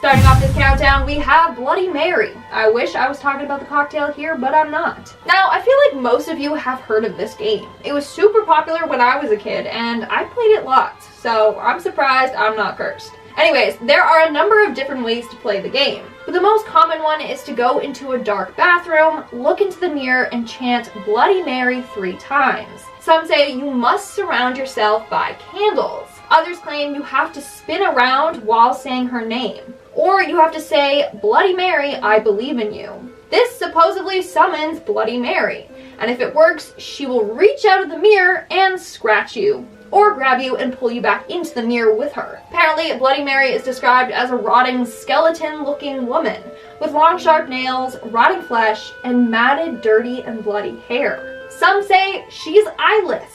Starting off this countdown, we have Bloody Mary. I wish I was talking about the cocktail here, but I'm not. Now, I feel like most of you have heard of this game. It was super popular when I was a kid, and I played it lots, so I'm surprised I'm not cursed. Anyways, there are a number of different ways to play the game, but the most common one is to go into a dark bathroom, look into the mirror, and chant Bloody Mary 3 times. Some say you must surround yourself by candles. Others claim you have to spin around while saying her name. Or you have to say, Bloody Mary, I believe in you. This supposedly summons Bloody Mary, and if it works, she will reach out of the mirror and scratch you, or grab you and pull you back into the mirror with her. Apparently, Bloody Mary is described as a rotting, skeleton-looking woman with long, sharp nails, rotting flesh, and matted, dirty, and bloody hair. Some say she's eyeless.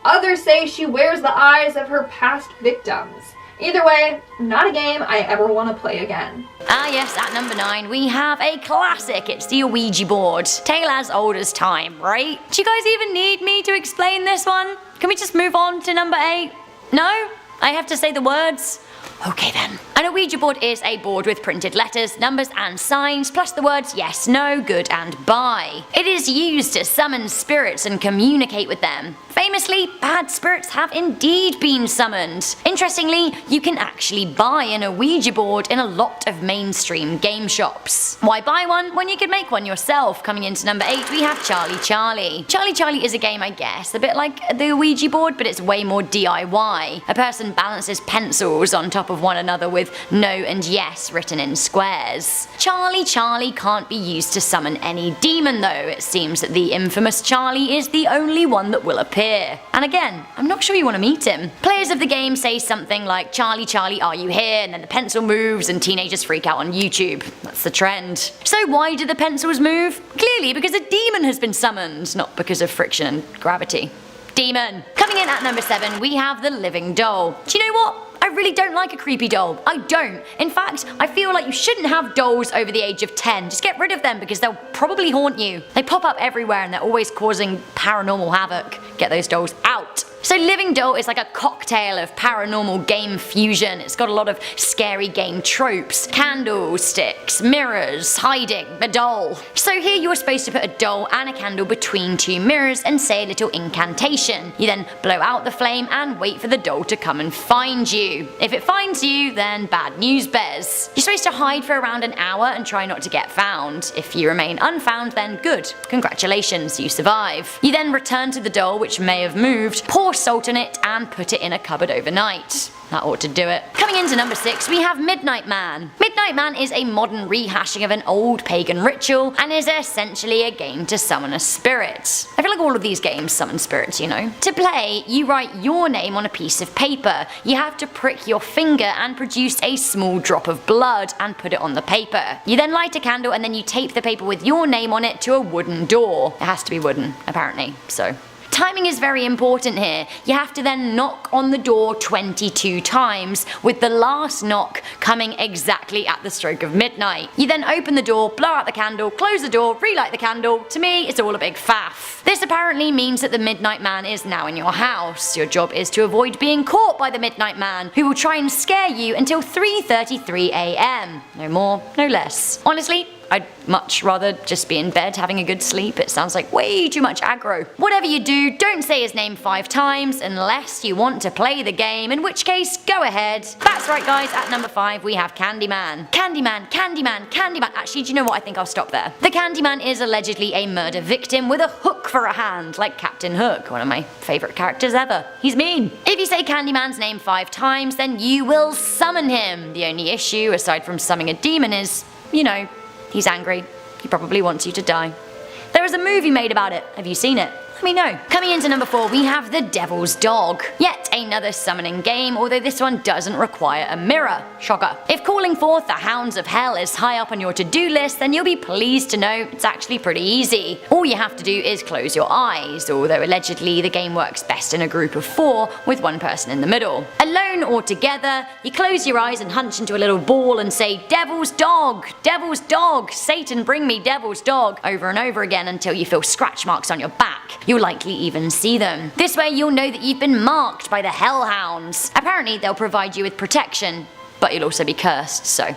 Others say she wears the eyes of her past victims. Either way, not a game I ever want to play again. Ah yes, at number 9 we have a classic. It's the Ouija board. Tale as old as time, right? Do you guys even need me to explain this one? Can we just move on to number 8? No? I have to say the words? Okay then. An Ouija board is a board with printed letters, numbers and signs, plus the words yes, no, good and bye. It is used to summon spirits and communicate with them. Famously, bad spirits have indeed been summoned. Interestingly, you can actually buy an Ouija board in a lot of mainstream game shops. Why buy one when you could make one yourself? Coming into number 8 we have Charlie Charlie. Charlie Charlie is a game, I guess, a bit like the Ouija board, but it's way more DIY. A person balances pencils on top of one another with no and yes written in squares. Charlie Charlie can't be used to summon any demon though. It seems that the infamous Charlie is the only one that will appear. And again, I'm not sure you want to meet him. Players of the game say something like, Charlie Charlie, are you here? And then the pencil moves and teenagers freak out on YouTube. That's the trend. So why do the pencils move? Clearly because a demon has been summoned, not because of friction and gravity. Demon. Coming in at number 7 we have the Living Doll. Do you know what? I really don't like a creepy doll. I don't. In fact, I feel like you shouldn't have dolls over the age of 10. Just get rid of them because they'll probably haunt you. They pop up everywhere and they're always causing paranormal havoc. Get those dolls out. So Living Doll is like a cocktail of paranormal game fusion. It's got a lot of scary game tropes. Candlesticks, mirrors, hiding, a doll. So here you're supposed to put a doll and a candle between 2 mirrors and say a little incantation. You then blow out the flame and wait for the doll to come and find you. If it finds you, then bad news bears. You're supposed to hide for around an hour and try not to get found. If you remain unfound, then good. Congratulations, you survive. You then return to the doll, which may have moved, pour salt on it and put it in a cupboard overnight. That ought to do it. Coming into number 6 we have Midnight Man. Midnight Man is a modern rehashing of an old pagan ritual and is essentially a game to summon a spirit. I feel like all of these games summon spirits, you know. To play, you write your name on a piece of paper. You have to prick your finger and produce a small drop of blood and put it on the paper. You then light a candle and then you tape the paper with your name on it to a wooden door. It has to be wooden, apparently, so. Timing is very important here. You have to then knock on the door 22 times, with the last knock coming exactly at the stroke of midnight. You then open the door, blow out the candle, close the door, relight the candle. To me, it's all a big faff. This apparently means that the Midnight Man is now in your house. Your job is to avoid being caught by the Midnight Man, who will try and scare you until 3:33 AM. No more, no less. Honestly, I'd much rather just be in bed having a good sleep. It sounds like way too much aggro. Whatever you do, don't say his name 5 times unless you want to play the game, in which case, go ahead. That's right guys, at number 5 we have Candyman. Candyman, Candyman, Candyman. Actually, do you know what? I think I'll stop there. The Candyman is allegedly a murder victim with a hook for a hand, like Captain Hook, one of my favourite characters ever. He's mean. If you say Candyman's name 5 times, then you will summon him. The only issue, aside from summoning a demon, is, you know, he's angry. He probably wants you to die. There is a movie made about it. Have you seen it? Let me know. Coming into number 4 we have the Devil's Dog. Yet another summoning game, although this one doesn't require a mirror. Shocker. If calling forth the Hounds of Hell is high up on your to-do list, then you'll be pleased to know it's actually pretty easy. All you have to do is close your eyes, although allegedly the game works best in a group of 4 with one person in the middle. Alone or together, you close your eyes and hunch into a little ball and say, Devil's Dog, Devil's Dog, Satan bring me Devil's Dog, over and over again until you feel scratch marks on your back. You'll likely even see them. This way you'll know that you've been marked by the Hellhounds. Apparently they'll provide you with protection, but you'll also be cursed, so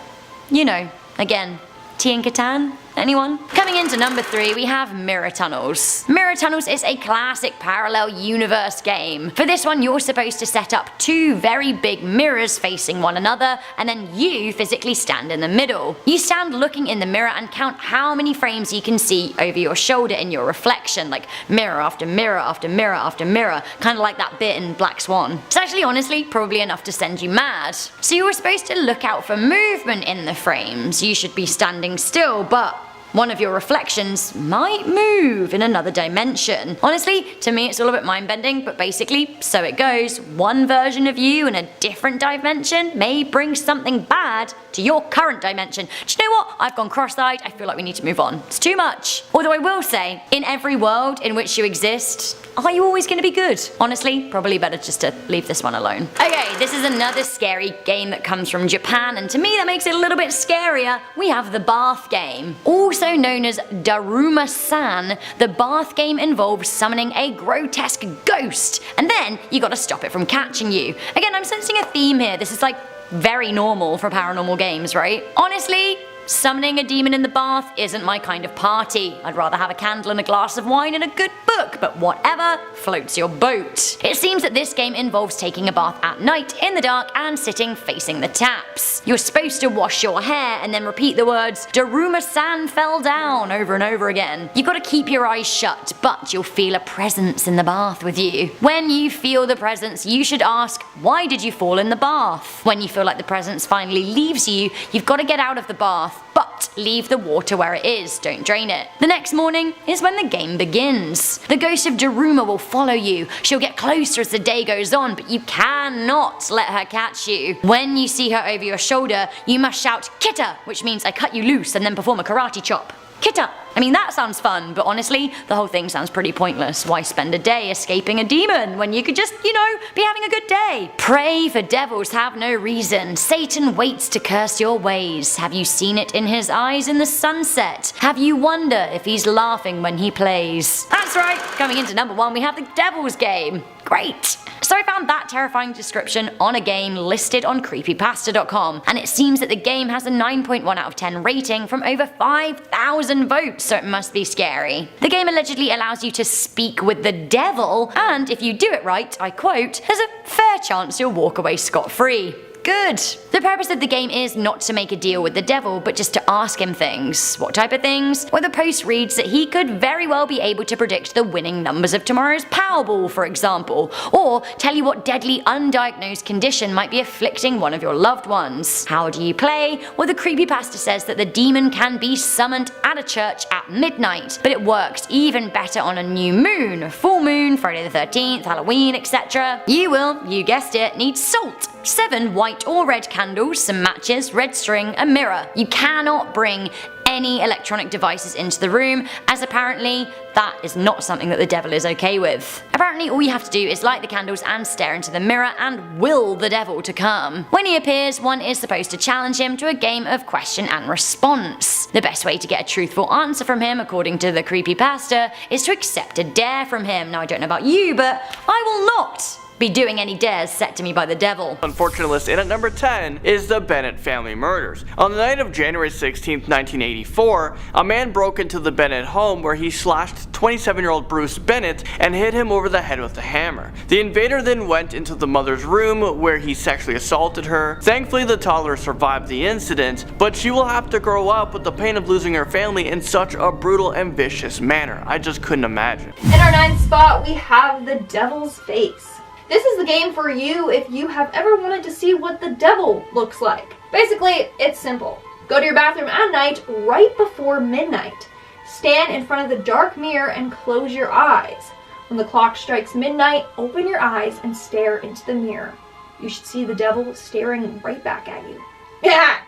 you know, again, tea and Catan? Anyone? Coming into number 3, we have Mirror Tunnels. Mirror Tunnels is a classic parallel universe game. For this one, you're supposed to set up 2 very big mirrors facing one another, and then you physically stand in the middle. You stand looking in the mirror and count how many frames you can see over your shoulder in your reflection, like mirror after mirror after mirror after mirror, kind of like that bit in Black Swan. It's actually honestly probably enough to send you mad. So you were supposed to look out for movement in the frames. You should be standing still, but one of your reflections might move in another dimension. Honestly, to me it's all a bit mind-bending, but basically, so it goes. One version of you in a different dimension may bring something bad to your current dimension. Do you know what? I've gone cross-eyed. I feel like we need to move on. It's too much. Although I will say, in every world in which you exist, are you always going to be good? Honestly, probably better just to leave this one alone. Okay, this is another scary game that comes from Japan, and to me that makes it a little bit scarier. We have the bath game. Also known as Daruma-san, the bath game involves summoning a grotesque ghost, and then you gotta stop it from catching you. Again, I'm sensing a theme here. This is like very normal for paranormal games, right? Honestly, summoning a demon in the bath isn't my kind of party. I'd rather have a candle and a glass of wine and a good book, but whatever floats your boat. It seems that this game involves taking a bath at night in the dark and sitting facing the taps. You're supposed to wash your hair and then repeat the words "Daruma-san fell down" over and over again. You've got to keep your eyes shut, but you'll feel a presence in the bath with you. When you feel the presence, you should ask, why did you fall in the bath? When you feel like the presence finally leaves you, you've got to get out of the bath, but leave the water where it is, don't drain it. The next morning is when the game begins. The ghost of Daruma will follow you. She'll get closer as the day goes on, but you cannot let her catch you. When you see her over your shoulder, you must shout "Kita," which means I cut you loose, and then perform a karate chop. Kita! I mean, that sounds fun, but honestly, the whole thing sounds pretty pointless. Why spend a day escaping a demon when you could just, you know, be having a good day? Pray for devils have no reason. Satan waits to curse your ways. Have you seen it in his eyes in the sunset? Have you wonder if he's laughing when he plays? That's right, coming into number 1 we have the Devil's Game. Great! So I found that terrifying description on a game listed on creepypasta.com, and it seems that the game has a 9.1 out of 10 rating from over 5,000 votes, so it must be scary. The game allegedly allows you to speak with the devil, and if you do it right, I quote, there's a fair chance you'll walk away scot-free. Good. The purpose of the game is not to make a deal with the devil, but just to ask him things. What type of things? Well, the post reads that he could very well be able to predict the winning numbers of tomorrow's Powerball, for example, or tell you what deadly undiagnosed condition might be afflicting one of your loved ones. How do you play? Well, the creepypasta says that the demon can be summoned at a church at midnight, but it works even better on a new moon, full moon, Friday the 13th, Halloween, etc. You will, you guessed it, need salt, 7 white or red candles, some matches, red string, a mirror. You cannot bring any electronic devices into the room, as apparently that is not something that the devil is okay with. Apparently all you have to do is light the candles and stare into the mirror and will the devil to come. When he appears, one is supposed to challenge him to a game of question and response. The best way to get a truthful answer from him, according to the creepypasta, is to accept a dare from him. Now I don't know about you, but I will not be doing any dares set to me by the devil. Unfortunate list in at number 10 is the Bennett family murders. On the night of January 16, 1984, a man broke into the Bennett home where he slashed 27-year-old Bruce Bennett and hit him over the head with a hammer. The invader then went into the mother's room where he sexually assaulted her. Thankfully, the toddler survived the incident, but she will have to grow up with the pain of losing her family in such a brutal and vicious manner. I just couldn't imagine. In our 9th spot, we have the Devil's Face. This is the game for you if you have ever wanted to see what the devil looks like. Basically, it's simple. Go to your bathroom at night right before midnight. Stand in front of the dark mirror and close your eyes. When the clock strikes midnight, open your eyes and stare into the mirror. You should see the devil staring right back at you. Yeah!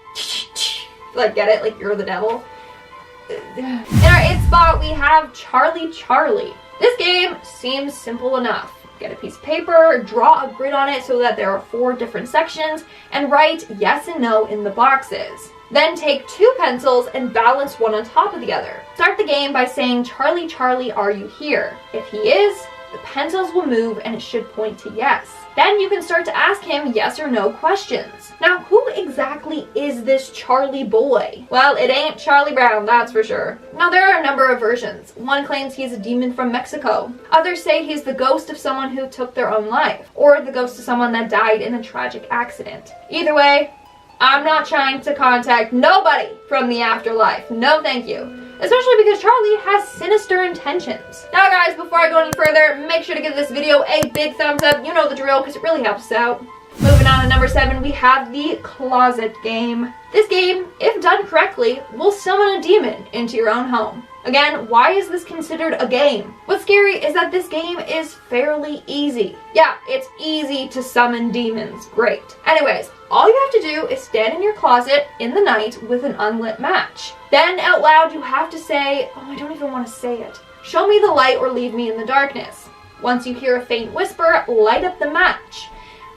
Like, get it? Like you're the devil? In our 8th spot, we have Charlie Charlie. This game seems simple enough. Get a piece of paper, draw a grid on it so that there are 4 different sections, and write yes and no in the boxes. Then take 2 pencils and balance one on top of the other. Start the game by saying, "Charlie, Charlie, are you here?" If he is, the pencils will move and it should point to yes. Then you can start to ask him yes or no questions. Now, who exactly is this Charlie boy? Well, it ain't Charlie Brown, that's for sure. Now, there are a number of versions. One claims he's a demon from Mexico. Others say he's the ghost of someone who took their own life, or the ghost of someone that died in a tragic accident. Either way, I'm not trying to contact nobody from the afterlife. No, thank you. Especially because Charlie has sinister intentions. Now guys, before I go any further, make sure to give this video a big thumbs up. You know the drill, because it really helps us out. Moving on to number 7, we have the closet game. This game, if done correctly, will summon a demon into your own home. Again, why is this considered a game? What's scary is that this game is fairly easy. Yeah, it's easy to summon demons. Great. Anyways, all you have to do is stand in your closet in the night with an unlit match. Then out loud you have to say, oh, I don't even want to say it. Show me the light or leave me in the darkness. Once you hear a faint whisper, light up the match.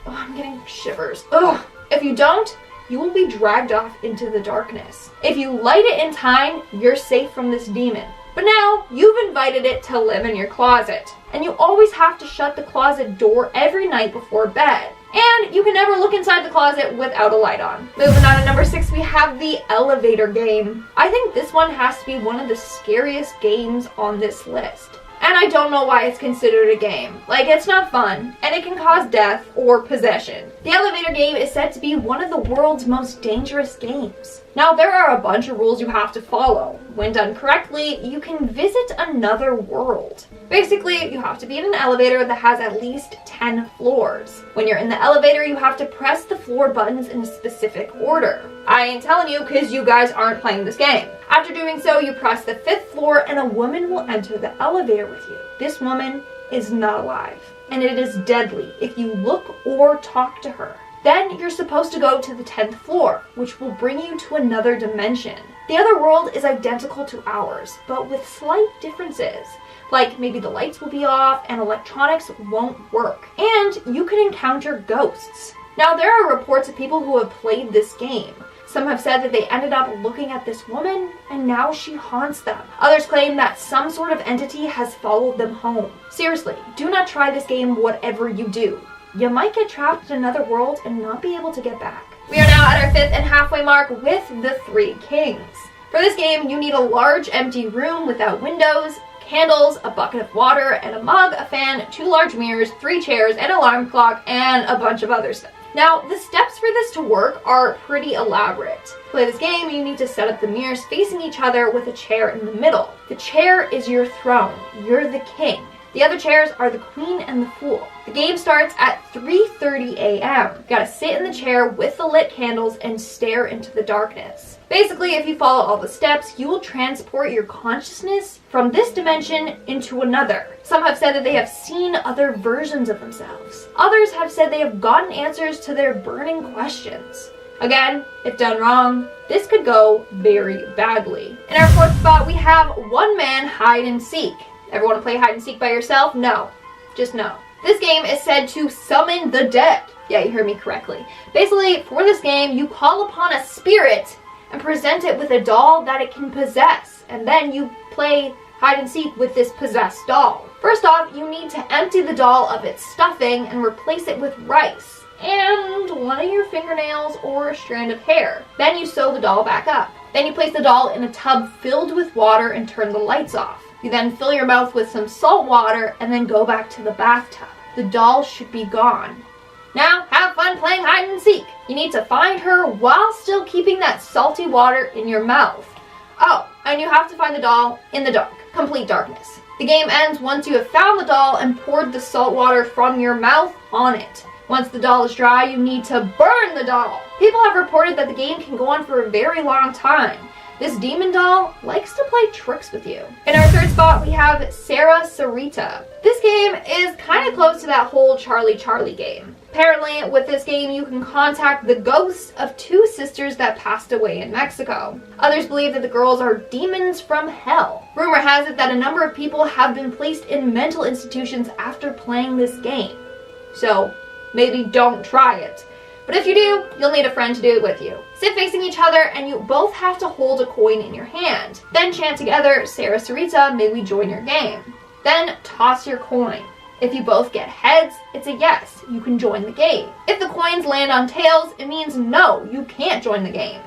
Oh, I'm getting shivers. Ugh. If you don't, you will be dragged off into the darkness. If you light it in time, you're safe from this demon. But now, you've invited it to live in your closet. And you always have to shut the closet door every night before bed. And you can never look inside the closet without a light on. Moving on to number 6, we have the elevator game. I think this one has to be one of the scariest games on this list. And I don't know why it's considered a game. Like, it's not fun, and it can cause death or possession. The elevator game is said to be one of the world's most dangerous games. Now, there are a bunch of rules you have to follow. When done correctly, you can visit another world. Basically, you have to be in an elevator that has at least 10 floors. When you're in the elevator, you have to press the floor buttons in a specific order. I ain't telling you because you guys aren't playing this game. After doing so, you press the 5th floor and a woman will enter the elevator with you. This woman is not alive, and it is deadly if you look or talk to her. Then you're supposed to go to the 10th floor, which will bring you to another dimension. The other world is identical to ours, but with slight differences. Like maybe the lights will be off and electronics won't work. And you can encounter ghosts. Now there are reports of people who have played this game. Some have said that they ended up looking at this woman and now she haunts them. Others claim that some sort of entity has followed them home. Seriously, do not try this game whatever you do. You might get trapped in another world and not be able to get back. We are now at our 5th and halfway mark with the 3 Kings. For this game, you need a large empty room without windows, candles, a bucket of water, and a mug, a fan, 2 large mirrors, 3 chairs, an alarm clock, and a bunch of other stuff. Now, the steps for this to work are pretty elaborate. To play this game, you need to set up the mirrors facing each other with a chair in the middle. The chair is your throne. You're the king. The other chairs are the queen and the fool. The game starts at 3:30 a.m. You gotta sit in the chair with the lit candles and stare into the darkness. Basically, if you follow all the steps, you will transport your consciousness from this dimension into another. Some have said that they have seen other versions of themselves. Others have said they have gotten answers to their burning questions. Again, if done wrong, this could go very badly. In our 4th spot, we have one man hide and seek. Ever want to play hide and seek by yourself? No. Just no. This game is said to summon the dead. Yeah, you heard me correctly. Basically, for this game, you call upon a spirit and present it with a doll that it can possess. And then you play hide and seek with this possessed doll. First off, you need to empty the doll of its stuffing and replace it with rice and one of your fingernails or a strand of hair. Then you sew the doll back up. Then you place the doll in a tub filled with water and turn the lights off. You then fill your mouth with some salt water and then go back to the bathtub. The doll should be gone. Now, have fun playing hide and seek. You need to find her while still keeping that salty water in your mouth. Oh, and you have to find the doll in the dark. Complete darkness. The game ends once you have found the doll and poured the salt water from your mouth on it. Once the doll is dry, you need to burn the doll. People have reported that the game can go on for a very long time. This demon doll likes to play tricks with you. In our 3rd spot, we have Sarita. This game is kind of close to that whole Charlie game. Apparently, with this game, you can contact the ghosts of 2 sisters that passed away in Mexico. Others believe that the girls are demons from hell. Rumor has it that a number of people have been placed in mental institutions after playing this game. So, maybe don't try it. But if you do, you'll need a friend to do it with you. Sit facing each other and you both have to hold a coin in your hand. Then chant together, Sarita, may we join your game. Then toss your coin. If you both get heads, it's a yes, you can join the game. If the coins land on tails, it means no, you can't join the game.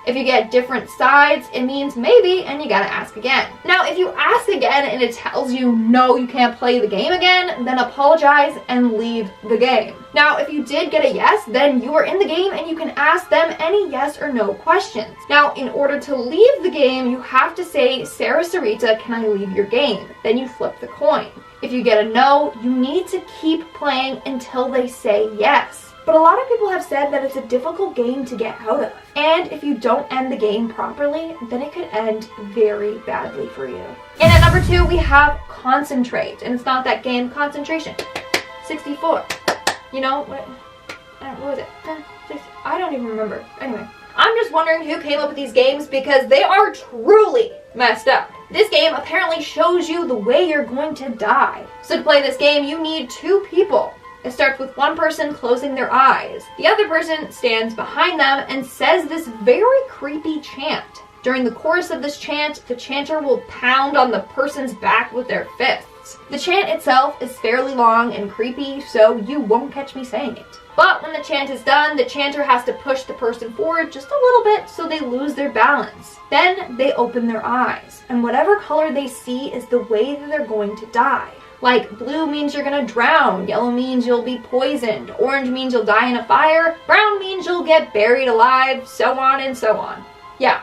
If you get different sides, it means maybe, and you gotta ask again. Now, if you ask again and it tells you no, you can't play the game again, then apologize and leave the game. Now, if you did get a yes, then you are in the game and you can ask them any yes or no questions. Now, in order to leave the game, you have to say, Sarita, can I leave your game? Then you flip the coin. If you get a no, you need to keep playing until they say yes. But a lot of people have said that it's a difficult game to get out of. And if you don't end the game properly, then it could end very badly for you. And at number 2, we have Concentrate. And it's not that game, Concentration. 64. You know, what was it? I don't even remember. Anyway, I'm just wondering who came up with these games because they are truly messed up. This game apparently shows you the way you're going to die. So to play this game, you need 2 people. It starts with one person closing their eyes. The other person stands behind them and says this very creepy chant. During the chorus of this chant, the chanter will pound on the person's back with their fists. The chant itself is fairly long and creepy, so you won't catch me saying it. But when the chant is done, the chanter has to push the person forward just a little bit so they lose their balance. Then they open their eyes, and whatever color they see is the way that they're going to die. Like, blue means you're gonna drown, yellow means you'll be poisoned, orange means you'll die in a fire, brown means you'll get buried alive, so on and so on. Yeah,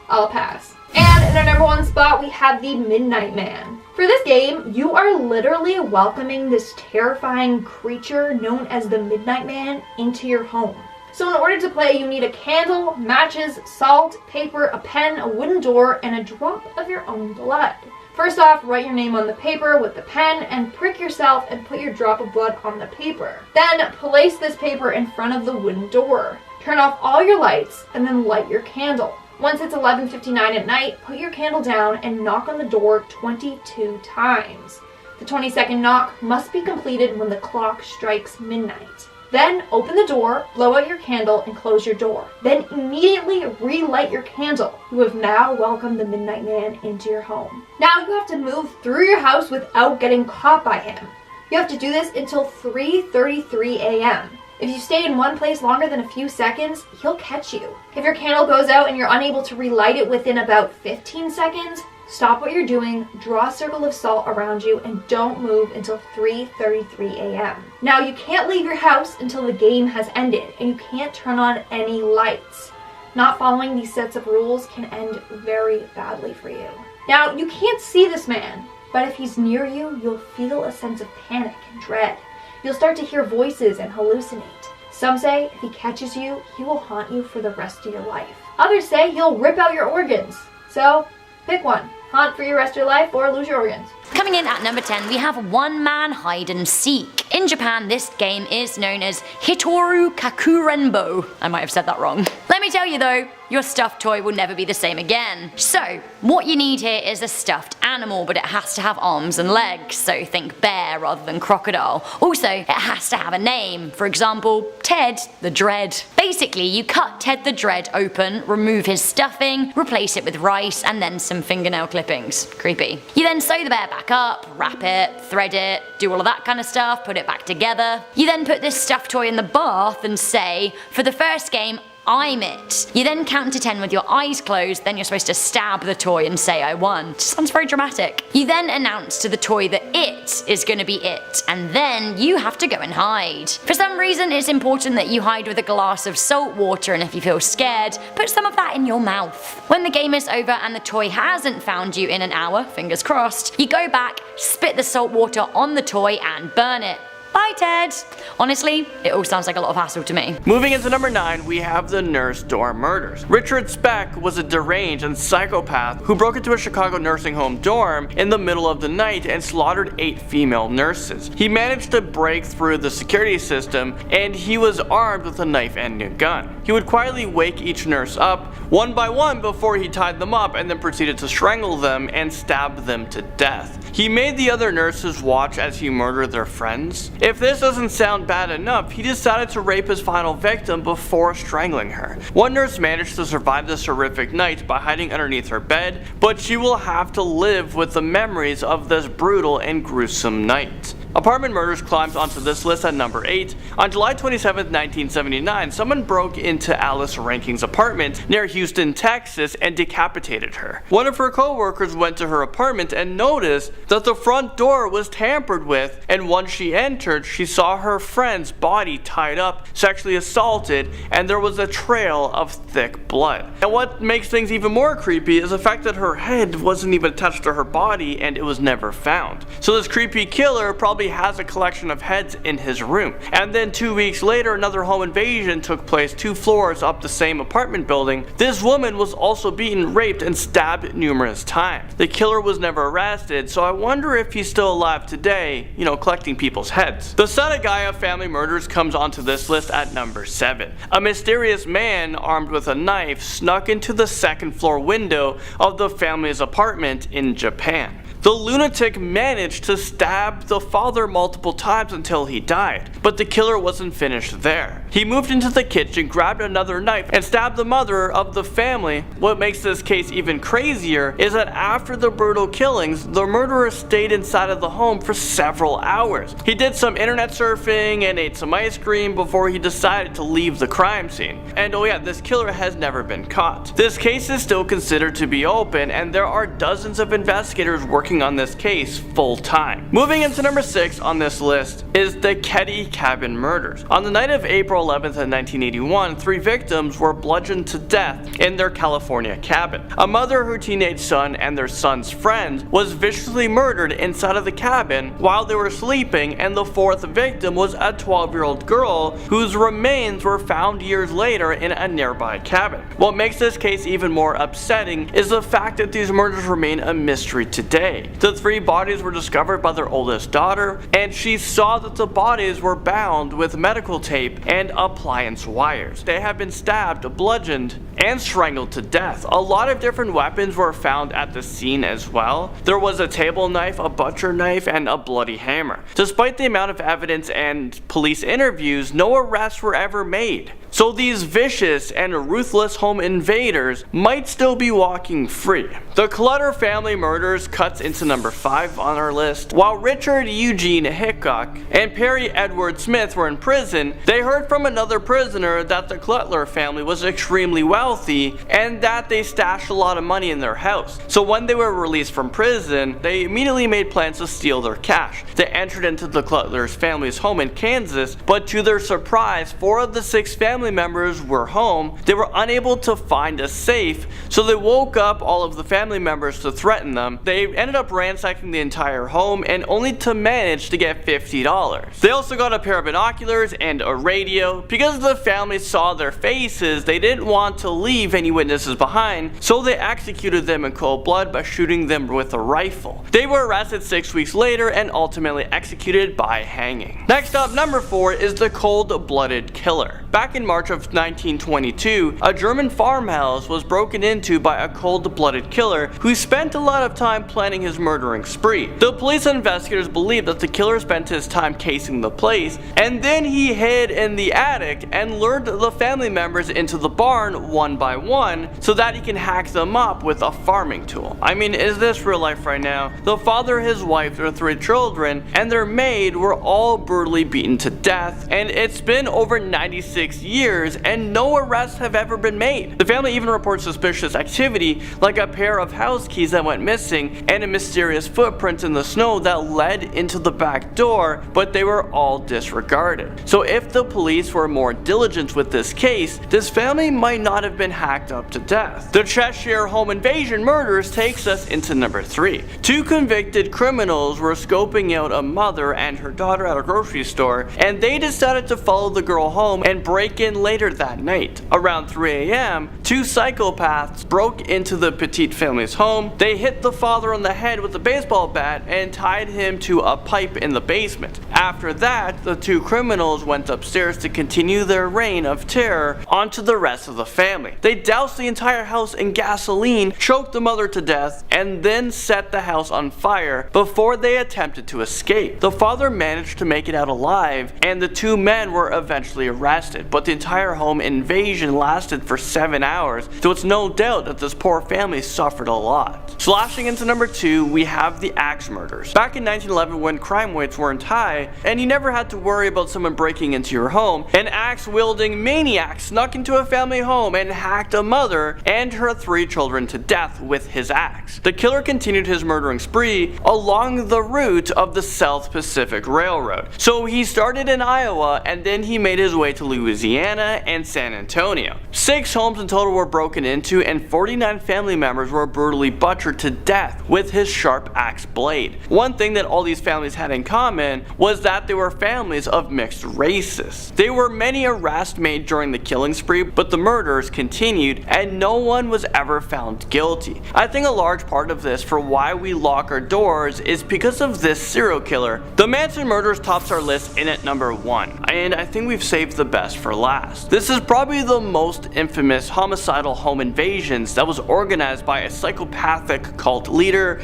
I'll pass. And in our number 1 spot, we have the Midnight Man. For this game, you are literally welcoming this terrifying creature known as the Midnight Man into your home. So in order to play, you need a candle, matches, salt, paper, a pen, a wooden door, and a drop of your own blood. First off, write your name on the paper with the pen and prick yourself and put your drop of blood on the paper. Then place this paper in front of the wooden door. Turn off all your lights and then light your candle. Once it's 11:59 at night, put your candle down and knock on the door 22 times. The 20-second knock must be completed when the clock strikes midnight. Then open the door, blow out your candle, and close your door. Then immediately relight your candle. You have now welcomed the Midnight Man into your home. Now you have to move through your house without getting caught by him. You have to do this until 3:33 a.m. If you stay in one place longer than a few seconds, he'll catch you. If your candle goes out and you're unable to relight it within about 15 seconds, stop what you're doing, draw a circle of salt around you, and don't move until 3:33 a.m. Now, you can't leave your house until the game has ended, and you can't turn on any lights. Not following these sets of rules can end very badly for you. Now, you can't see this man, but if he's near you, you'll feel a sense of panic and dread. You'll start to hear voices and hallucinate. Some say if he catches you, he will haunt you for the rest of your life. Others say he'll rip out your organs. So, pick one. Haunt for your rest of your life or lose your organs. Coming in at number 10, we have One Man Hide and Seek. In Japan, this game is known as Hitoru Kakurenbo. I might have said that wrong. Let me tell you though, your stuffed toy will never be the same again. So, what you need here is a stuffed animal, but it has to have arms and legs, so think bear rather than crocodile. Also, it has to have a name, for example, Ted the Dread. Basically, you cut Ted the Dread open, remove his stuffing, replace it with rice, and then some fingernail clippings. Creepy. You then sew the bear back up, wrap it, thread it, do all of that kind of stuff, put it back together. You then put this stuffed toy in the bath and say, for the first game, I'm it. You then count to 10 with your eyes closed, then you're supposed to stab the toy and say I won. Just sounds very dramatic. You then announce to the toy that it is gonna be it, and then you have to go and hide. For some reason, it's important that you hide with a glass of salt water, and if you feel scared, put some of that in your mouth. When the game is over and the toy hasn't found you in an hour, fingers crossed, you go back, spit the salt water on the toy and burn it. Bye, Ted! Honestly, it all sounds like a lot of hassle to me. Moving into number 9, we have the nurse dorm murders. Richard Speck was a deranged and psychopath who broke into a Chicago nursing home dorm in the middle of the night and slaughtered 8 female nurses. He managed to break through the security system, and he was armed with a knife and a gun. He would quietly wake each nurse up one by one before he tied them up and then proceeded to strangle them and stab them to death. He made the other nurses watch as he murdered their friends. If this doesn't sound bad enough, he decided to rape his final victim before strangling her. One nurse managed to survive this horrific night by hiding underneath her bed, but she will have to live with the memories of this brutal and gruesome night. Apartment murders climbs onto this list at number 8. On July 27, 1979, someone broke into Alice Ranking's apartment near Houston, Texas and decapitated her. One of her co-workers went to her apartment and noticed that the front door was tampered with, and once she entered, she saw her friend's body tied up, sexually assaulted, and there was a trail of thick blood. And what makes things even more creepy is the fact that her head wasn't even attached to her body and it was never found. So this creepy killer probably has a collection of heads in his room. And then 2 weeks later, another home invasion took place 2 floors up the same apartment building. This woman was also beaten, raped, and stabbed numerous times. The killer was never arrested, so I wonder if he's still alive today, collecting people's heads. The Sadagaya family murders comes onto this list at number 7. A mysterious man armed with a knife snuck into the 2nd floor window of the family's apartment in Japan. The lunatic managed to stab the father multiple times until he died, but the killer wasn't finished there. He moved into the kitchen, grabbed another knife, and stabbed the mother of the family. What makes this case even crazier is that after the brutal killings, the murderer stayed inside of the home for several hours. He did some internet surfing and ate some ice cream before he decided to leave the crime scene. And oh yeah, this killer has never been caught. This case is still considered to be open, and there are dozens of investigators working on this case full time. Moving into number 6 on this list is the Ketty Cabin murders. On the night of April 11th of 1981, 3 victims were bludgeoned to death in their California cabin. A mother, her teenage son, and their son's friend was viciously murdered inside of the cabin while they were sleeping, and the 4th victim was a 12-year-old girl whose remains were found years later in a nearby cabin. What makes this case even more upsetting is the fact that these murders remain a mystery today. The 3 bodies were discovered by their oldest daughter, and she saw that the bodies were bound with medical tape and appliance wires. They have been stabbed, bludgeoned, and strangled to death. A lot of different weapons were found at the scene as well. There was a table knife, a butcher knife, and a bloody hammer. Despite the amount of evidence and police interviews, no arrests were ever made. So these vicious and ruthless home invaders might still be walking free. The Clutter family murders cuts into number 5 on our list. While Richard Eugene Hickok and Perry Edward Smith were in prison, they heard from another prisoner that the Clutter family was extremely wealthy and that they stashed a lot of money in their house. So when they were released from prison, they immediately made plans to steal their cash. They entered into the Clutter's family's home in Kansas, but to their surprise, 4 of the 6 family members were home. They were unable to find a safe, so they woke up all of the family members to threaten them. They ended up ransacking the entire home and only to manage to get $50. They also got a pair of binoculars and a radio. Because the family saw their faces, they didn't want to leave any witnesses behind, so they executed them in cold blood by shooting them with a rifle. They were arrested 6 weeks later and ultimately executed by hanging. Next up, number 4 is the cold-blooded killer. Back in March of 1922, a German farmhouse was broken into by a cold-blooded killer who spent a lot of time planning his murdering spree. The police and investigators believe that the killer spent his time casing the place, and then he hid in the attic and lured the family members into the barn one by one so that he can hack them up with a farming tool. I mean, is this real life right now? The father, his wife, their 3 children, and their maid were all brutally beaten to death, and it's been over 96 years and no arrests have ever been made. The family even reports suspicious activity like a pair of house keys that went missing and a mysterious footprint in the snow that led into the back door, but they were all disregarded. So if the police were more diligent with this case, this family might not have been hacked up to death. The Cheshire home invasion murders takes us into number 3. 2 convicted criminals were scoping out a mother and her daughter at a grocery store, and they decided to follow the girl home and break in later that night. Around 3 a.m., 2 psychopaths broke into the Petite family's home. They hit the father on the head with a baseball bat and tied him to a pipe in the basement. After that, the 2 criminals went upstairs to continue their reign of terror onto the rest of the family. They doused the entire house in gasoline, choked the mother to death, and then set the house on fire before they attempted to escape. The father managed to make it out alive, and the 2 men were eventually arrested, but the entire home invasion lasted lasted for 7 hours, so it's no doubt that this poor family suffered a lot. Slashing into number 2, we have the axe murders. Back in 1911, when crime rates weren't high, and you never had to worry about someone breaking into your home, an axe-wielding maniac snuck into a family home and hacked a mother and her 3 children to death with his axe. The killer continued his murdering spree along the route of the South Pacific Railroad. So he started in Iowa and then he made his way to Louisiana and San Antonio. 6 homes in total were broken into and 49 family members were brutally butchered to death with his sharp axe blade. One thing that all these families had in common was that they were families of mixed races. There were many arrests made during the killing spree, but the murders continued and no one was ever found guilty. I think a large part of this for why we lock our doors is because of this serial killer. The Manson murders tops our list in at number 1, and I think we've saved the best for last. This is probably the most infamous homicidal home invasions that was organized by a psychopathic cult leader,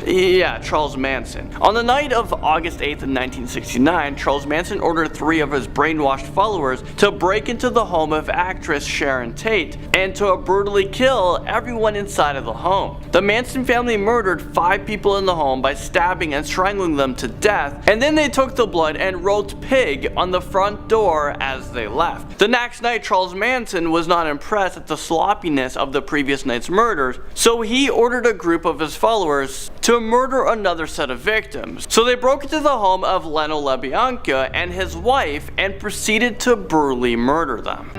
Charles Manson. On the night of August 8th of 1969, Charles Manson ordered 3 of his brainwashed followers to break into the home of actress Sharon Tate and to brutally kill everyone inside of the home. The Manson family murdered 5 people in the home by stabbing and strangling them to death, and then they took the blood and wrote "pig" on the front door as they left. The next night, Charles Manson was not impressed at the sloppiness of the previous night's murders, so he ordered a group of his followers to murder another set of victims. So they broke into the home of Leno LaBianca and his wife and proceeded to brutally murder them.